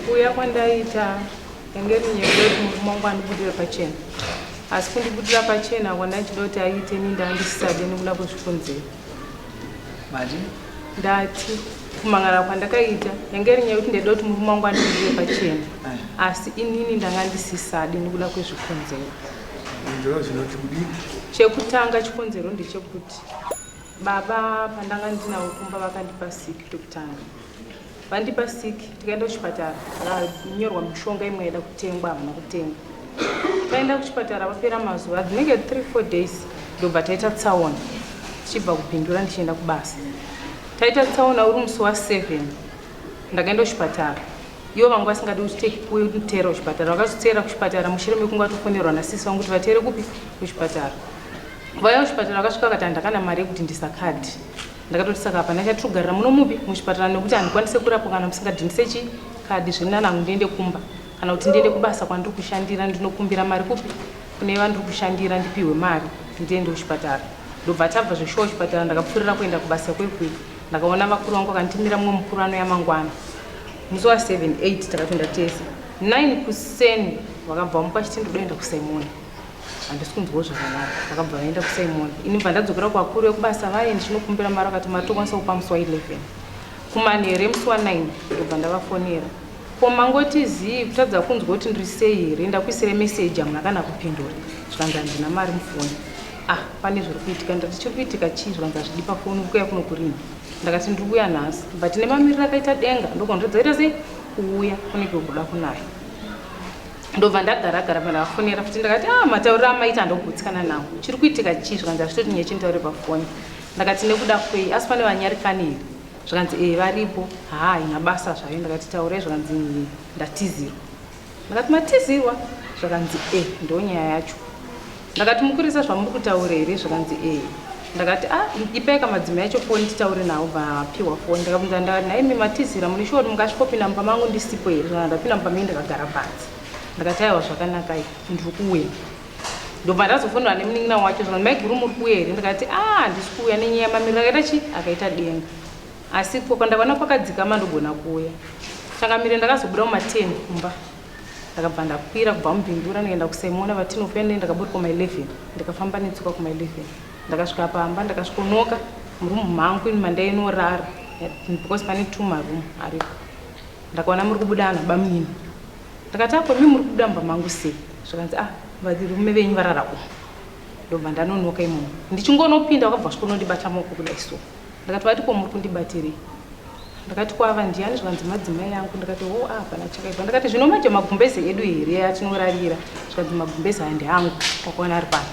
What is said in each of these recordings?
Kuya kwandaita engeri nyebwetu mongwani budira pachena asi kundibudira pachena kwanachidoti aite nindandisisade nikuda kuzvifunzira mati ndati kumangana kwandakaita engeri nyekuti ndedoti mongwani budira pachena asi inini ndangandisisade nikuda kuzvifunzira ndiro zvinoti kudini chekutanga chikonzero ndechekuti baba pandanga ndina ukumba vakandipa siki tokutanga vandipa siki tikaenda kuchipatara vanyorwa mishonga imwe yaida kutengwa hamuna kutenga taenda kuchipatara vapera mazuva dzinenge 3-4 days ndobva taita tsaona tichibva kupindura ndichienda kubasa taita tsaona uri musi wa7 ndakaenda kuchipatara ivo vangu vasingadi kutera kuchipatara vakazotera kuchipatara mushure mekunge atofonerwa nasisi vangu kuti vatere kupi kuchipatara vaya kuchipatara vakasvika vakati handakana mari yekuti ndisakadhi ndakatoti saka hapana chatugarira muno mupi muchipatara nekuti handikwanise kurapwa kana musingadhindise chikadhi zviri nangu ndiende kumba kana kuti ndiende kubasa kwandiri kushandira ndinokumbira mari kupi kune vandiri kushandira ndipiwe mari ndiende kuchipatara ndobva tabva zveshuwa kuchipatara ndakapfurira kuenda kubasa kwekweku ndakaona vakuru vangu vakanditimira mumwe mukuru ano yamangwana musi wa7-8 takatoenda tese 9 kuseni vakabva mukachiti ndodoenda kusaimoni handisi kunzwawo zvakanaka vakabva vaenda kusaimoni ini bva ndadzokera kuvakuru vekubasa vaye ndichinokumbira mari vakati matokwanisa kupa musi wa11 kumanhere musi wa9 ndobva ndavafonera ko mangotizii kutadza kunzwa kuti ndiri sei here ndakuisire meseji hamuna kana kupindura zvikanzi handina mari mufoni pane zviri kuitika ndati chiri kuitika chii zvikanzi hazvidi pafoni kuya kuno kurini ndakati ndiri kuuya nhasi but nemamiriro akaita denga ndokondodzaita sei kuuya kunenge kubuda kunayo ndobva ndagaragara pandavafonera futi ndakati matauriro amaita handogutsikana nawo chiri kuitika chii zvikanzi hazvitoti nyaya chintaure pafoni ndakati nekuda kwei asi pane vanyarikani here zvikanzi varipo ina basa zvayo ndakati taurai zvikanzi ndatizirwa ndakati matizirwa zvakanzi ndo nyaya yacho ndakati mukurisa zvamuri kutaura here zvakanzi ndakati ipai kamadzimai yacho foni titaure nawo vapiwa foni ndakabvunza ndakati naimi matizira mune shuwa kuti mungasvikopinda mumba mangu ndisipo here zvana ndapinda mumba menyu ndakagara panzi ndakati aiwa zvakanaka ndiri kuuya ndobva ndazofonera nemunin'ina wacho zvanzi maiguru muri kuuya here ndakati handisi kuuya nenyaya mamiriro akaita chi akaita denga asi kwandakaona kwakadzikama ndogona kuuya changamire ndakazobuda muma10 kumba ndakabva ndakwira kubva mubhindura ndikaenda kusaimona vatinofenda ndakabuda kuma11 ndikafamba netsuka kuma11 ndakasvika pamba ndakasvikonoka murumu mangu ini mandainorara because pane 2 marumu aripo ndakaona muri kubuda ana bamini ndakati apo mi muri kubuda mumba mangu sei zvakanzi varume venyu varara umu ndobva ndanonoka imomo ndichingonopinda vakabva svikonondibata maoko kudai so ndakati vatipo muri kundibatirei ndakati kwava ndiani zvikanzi madzimai yangu ndakati hapana chakaipa ndakati zvino manje magumbezi edu here atinorarira zvikanzi magumbezi aya ndeangu kwakaona ari pano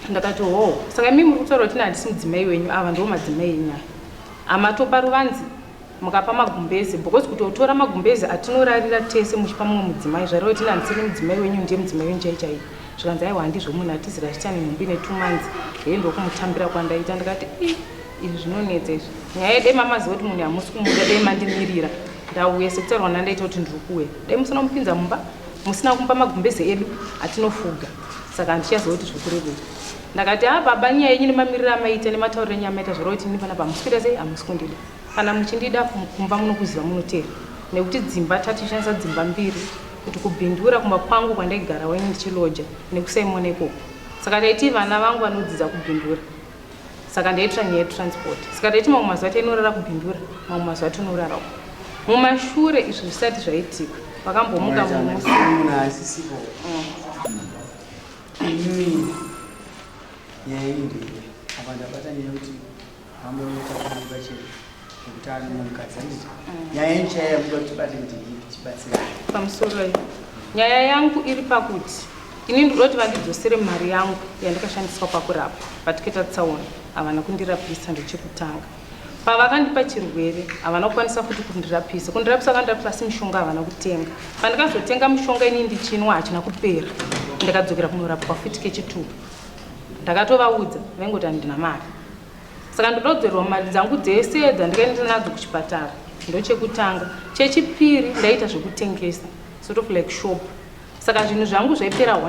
ndakati saka mimi muri kutaura kuti handisi mudzimai wenyu ava ndo madzimai enyu aya amatopa ruvanzi mukapa magumbezi because kutotora magumbezi atinorarira tese muchipa mumwe mudzimai zvareva kuti handisiri mudzimai wenyu ndiye mudzimai wenyu chaichai zvikanzi aiwa handizvo munhu atizira chitani nhumbi ne2 months ndokumutambira kwandaita ndakati izvi zvinonetsa izvi nyaya yedai mamaziva kuti munhu hamusi kumuda dai mandimirira ndauya sekutaurwa nandaita kuti ndiri kuuya dai musina kumupinza mumba musina kumupa magumbezi edu atinofuga saka handichaziva kuti zvokurevei ndakati baba nyaya yenyu nemamiriro amaita nematauriro enyu amaita zvoreva kuti ini panapa hamusikuita sei hamusi kundida kana muchindida kumba munokuziva munotera nekuti dzimba tatishandisa dzimba mbiri kuti kubhindura kumba kwangu kwandaigara waini ndichiloja nekusaimona ikoko saka taiti vana vangu vanodzidza kubhindura saka ndaitora nyaya yetransport saka taiti mamwe mazuva tainorara kubhindura mamwe mazuva tinorarawo mumashure izvi zvisati zvaitika vakambomuka mumusi nyaya iyi ndeye apa ndabata nyaya kuti hambonotakuibachena nekuti ari munhukadzi anditi nyaya yenchaya yamuda kuti tibate kuti tibatsira pamusoro iyo nyaya yangu iri pakuti ini ndinoda kuti vandidzosere mari yangu yandikashandiswa pakurapa patiketa tsaona havana kundirapisa ndochekutanga pavakandipa chirwere havana kukwanisa futi kundirapisa vakandirapisa asi mishonga havana kutenga. Pandakazotenga mishonga ini ndichinwa hachina kupera, ndakadzokera kunorapwa futi kechitubu. Ndakatovaudza vaingoti handina mari, saka ndododzerwa mari dzangu dzese dzandikaenda nadzo kuchipatara. Ndochekutanga. Chechipiri ndaita zvekutengesa, sort of like shop. Saka zvinhu zvangu zvaipera 1-1.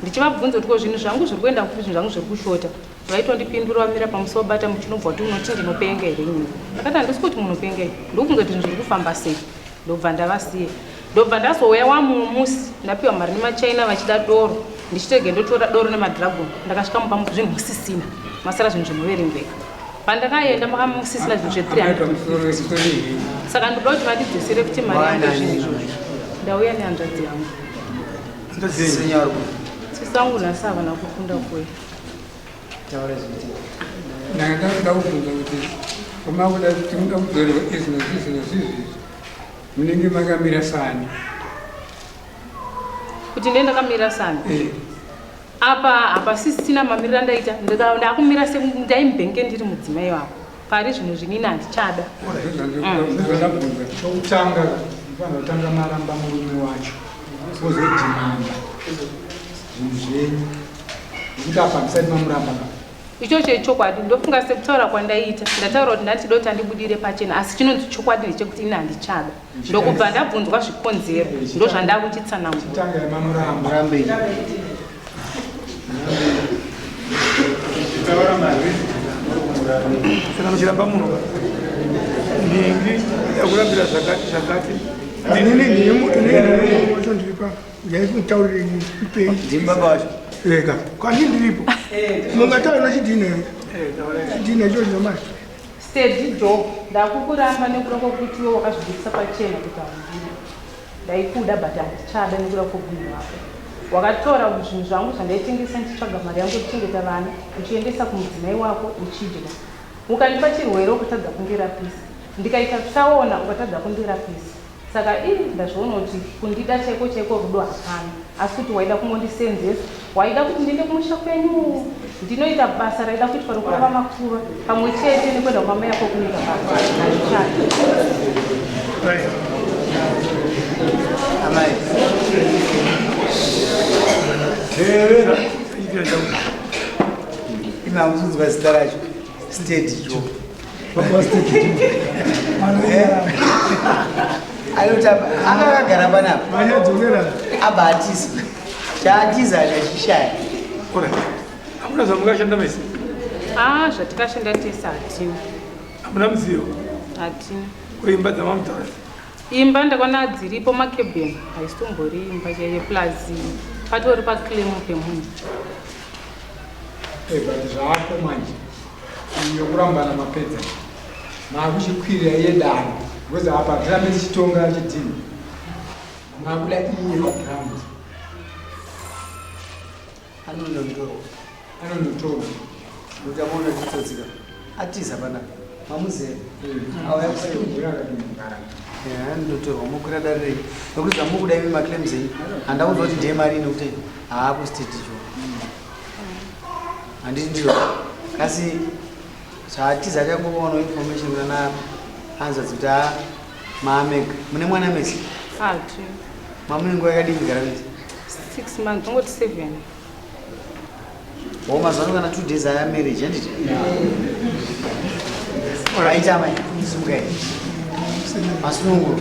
Ndichivabvunza kuti zvinhu zvangu zviri kuenda kupi, zvinhu zvangu zviri kushota. Vaitondipindura vamira pamusuwo bata muchinobva kuti unoti ndinopenga here nyika. Ndakati handisi kuti munopenga here, ndokunge kuti zviri kufamba sei. Ndobva ndavasiya. Ndobva ndazouya wamumusi ndapiwa mari nemachaina vachida doro. Ndichitege ndotora doro nemadhiragoni. Ndakasvika mumba zvinhu musisina, masara zvinhu zvinoverengeka. Pandakaenda makamusisina zvinhu zve300. Saka ndoda kuti vandidzosere kuti mari yangu zvinhu izvozvo. Ndauya nehanzvadzi yangu. Sisangu nhasi havana kufunda kuye. Ndakubvunza kuti pamakuda kuti mungamudzorerwa izvi munenge makamira sani. Kuti ndiye ndakamira sani? Apa hapasisina mamiriro andaita. Ndakumira sedaimubhenke ndiri mudzimai wako. Pari zvinhu zvinini handichada. Chokutanga vanhu vatanga maramba murume wacho ozodhimanda zvinhu zvenyu nekuti apa ndisati mamuramba. Ichocho ichokwadi. Ndofunga sekutaura kwandaita ndataura kuti ndati doti handibudire pachena, asi chinonzi chokwadi ndechekuti ini handichada. Ndokubva ndabvunzwa zvikonzero ndozvandakuchitsanangura. Chitanga mamuramba. Saka muchiramba munhu ndingi yakurambira zvakati ndiripa yaikutaurire Zimbabwe wacho ega kwani ndiripo mungataura chidhina ichocho nomai steady job. Ndakukuramba nekuda kwokuti iwe wakazvibvisa pachena kuti handiri. Ndaikuda but handichada nekuda kwobwino wako. Wakatora zvinhu zvangu zvandaitengesa ndichitsvaga mari yangu kuchengeta vana, uchiendesa kumudzimai wako uchidya. Ukandipa chirwere ukatadza kundirapisa. Ndikaita tsaona ukatadza kundirapisa. Saka ndazviona kuti kundida chaiko rudo hapana, asi kuti waida kungondisenzesa, waida kuti ndiende kumusha kwenyu, ndinoita basa raida kuitwa rokurava makura pamwe chete nekwenda kwamai yako kunoita basa handichada. amai imamusunzwa zita racho state job. Akagara panapa abva atiza chaatiza achishaya. hamuna zvamungashanda maisi? Zvatikashanda tese hatina. Hamuna muzivo? Hatina. Kuimba dzamamutaura? Imba ndakaona dziripo makebheni, haisitombori imba chaiyo plazi patori paclaim pemunhu. But zvaako manje yokurambana mapedza maakuchikwirira yedano because apa tirambe tichitonga chidhini maakuda iye pagiraundi anondotorwa kuti amona titotsika atiza panapa mamuzere andotorwa mukwira dare rei nokuti zvamukuda imi maclaims enyu handaudzwa kuti ndiye mari nekuti haapo state cho handiti ndiro kasi zvatiza changoona information kana anza kuti maamega mune mwana mesi mamune nguva yakadini gara mesi 6 months ongoti 7 mazano kana 2 days aya marriage handiti aita mai simukai masunungu